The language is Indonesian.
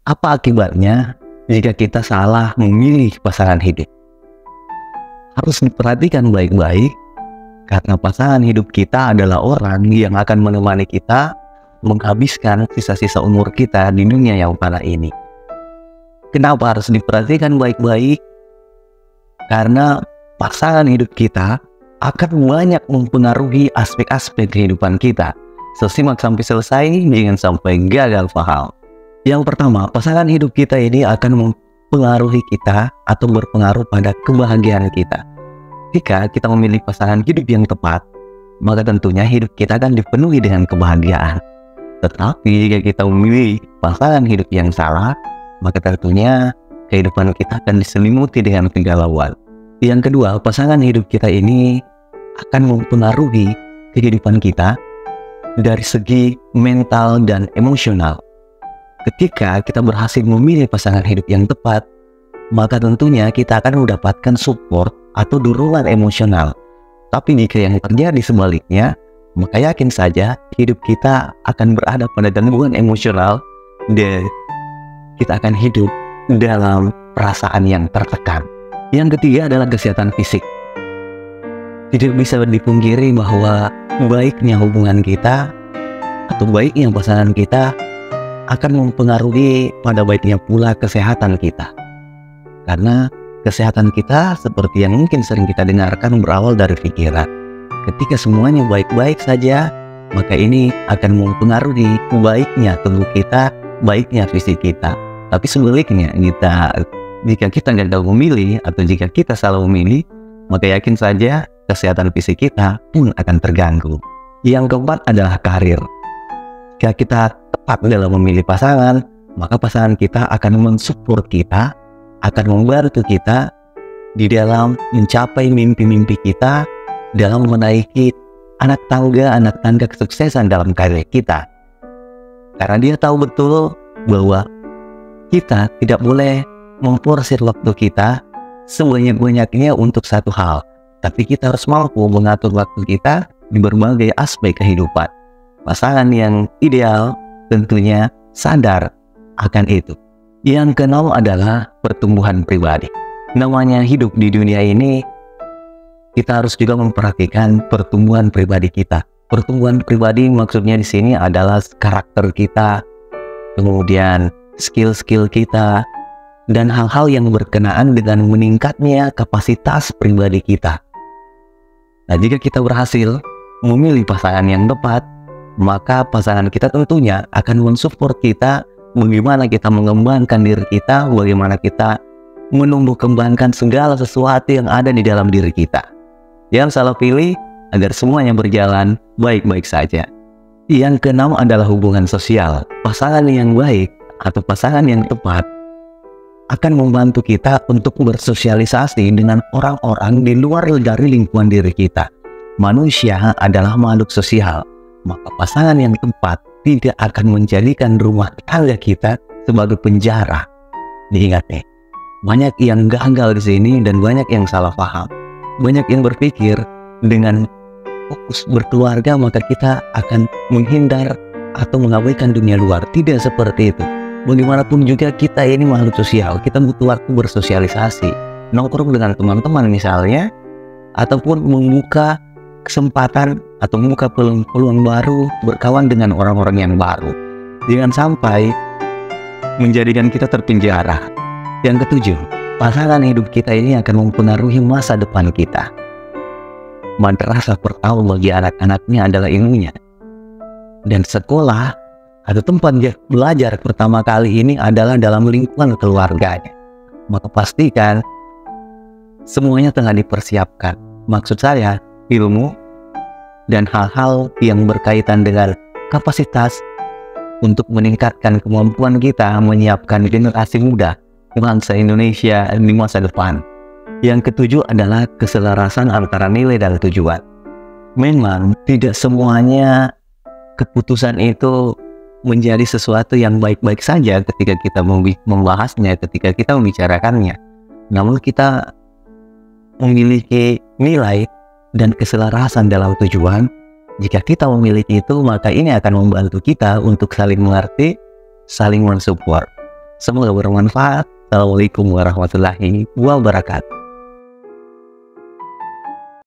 Apa akibatnya jika kita salah memilih pasangan hidup? Harus diperhatikan baik-baik, karena pasangan hidup kita adalah orang yang akan menemani kita menghabiskan sisa-sisa umur kita di dunia yang fana ini. Kenapa harus diperhatikan baik-baik? Karena pasangan hidup kita akan banyak mempengaruhi aspek-aspek kehidupan kita. So, simak sampai selesai, jangan sampai gagal paham. Yang pertama, pasangan hidup kita ini akan mempengaruhi kita atau berpengaruh pada kebahagiaan kita. Jika kita memilih pasangan hidup yang tepat, maka tentunya hidup kita akan dipenuhi dengan kebahagiaan. Tetapi jika kita memilih pasangan hidup yang salah, maka tentunya kehidupan kita akan diselimuti dengan kegalauan. Yang kedua, pasangan hidup kita ini akan mempengaruhi kehidupan kita dari segi mental dan emosional. Ketika kita berhasil memilih pasangan hidup yang tepat, maka tentunya kita akan mendapatkan support atau dukungan emosional. Tapi jika yang terjadi sebaliknya, maka yakin saja hidup kita akan berada pada gangguan emosional dan kita akan hidup dalam perasaan yang tertekan. Yang ketiga adalah kesehatan fisik. Tidak bisa dipungkiri bahwa baiknya hubungan kita atau baiknya pasangan kita akan mempengaruhi pada baiknya pula kesehatan kita. Karena kesehatan kita seperti yang mungkin sering kita dengarkan berawal dari pikiran. Ketika semuanya baik-baik saja, maka ini akan mempengaruhi baiknya tubuh kita, baiknya fisik kita. Tapi sebaliknya, jika kita gagal memilih atau jika kita salah memilih, maka yakin saja kesehatan fisik kita pun akan terganggu. Yang keempat adalah karir. Jika kita tepat dalam memilih pasangan, maka pasangan kita akan mensupport kita, akan membantu kita di dalam mencapai mimpi-mimpi kita, dalam menaiki anak tangga kesuksesan dalam karir kita. Karena dia tahu betul bahwa kita tidak boleh memporsir waktu kita sebanyak-banyaknya untuk satu hal, tapi kita harus mampu mengatur waktu kita di berbagai aspek kehidupan. Pasangan yang ideal tentunya sadar akan itu. Yang keenam adalah pertumbuhan pribadi. Namanya hidup di dunia ini, kita harus juga memperhatikan pertumbuhan pribadi kita. Pertumbuhan pribadi maksudnya di sini adalah karakter kita, kemudian skill-skill kita, dan hal-hal yang berkenaan dengan meningkatnya kapasitas pribadi kita. Nah, jika kita berhasil memilih pasangan yang tepat, maka pasangan kita tentunya akan mensupport kita bagaimana kita mengembangkan diri kita, bagaimana kita menumbuh kembangkan segala sesuatu yang ada di dalam diri kita. Yang salah pilih agar semuanya berjalan baik-baik saja. Yang keenam adalah hubungan sosial. Pasangan yang baik atau pasangan yang tepat akan membantu kita untuk bersosialisasi dengan orang-orang di luar dari lingkungan diri kita. Manusia adalah makhluk sosial. Maka pasangan yang tepat tidak akan menjadikan rumah tangga kita sebagai penjara. Diingat nih, banyak yang gagal di sini dan banyak yang salah paham. Banyak yang berpikir dengan fokus berkeluarga maka kita akan menghindar atau mengabaikan dunia luar. Tidak seperti itu. Bagaimanapun juga kita ini makhluk sosial, kita butuh waktu bersosialisasi, nongkrong dengan teman-teman misalnya, ataupun membuka kesempatan atau membuka peluang baru, berkawan dengan orang-orang yang baru. Jangan sampai menjadikan kita terpenjara. Yang ketujuh, pasangan hidup kita ini akan mempengaruhi masa depan kita. Madrasah pertama bagi anak-anaknya adalah ilmunya. Dan sekolah atau tempat belajar pertama kali ini adalah dalam lingkungan keluarganya. Maka pastikan semuanya tengah dipersiapkan. Maksud saya, ilmu dan hal-hal yang berkaitan dengan kapasitas untuk meningkatkan kemampuan kita menyiapkan generasi muda bangsa Indonesia di masa depan. Yang ketujuh adalah keselarasan antara nilai dan tujuan. Memang tidak semuanya keputusan itu menjadi sesuatu yang baik-baik saja ketika kita membahasnya, ketika kita membicarakannya. Namun kita memiliki nilai dan keselarasan dalam tujuan. Jika kita memiliki itu, maka ini akan membantu kita untuk saling mengerti, saling mensupport. Semoga bermanfaat. Assalamualaikum warahmatullahi wabarakatuh.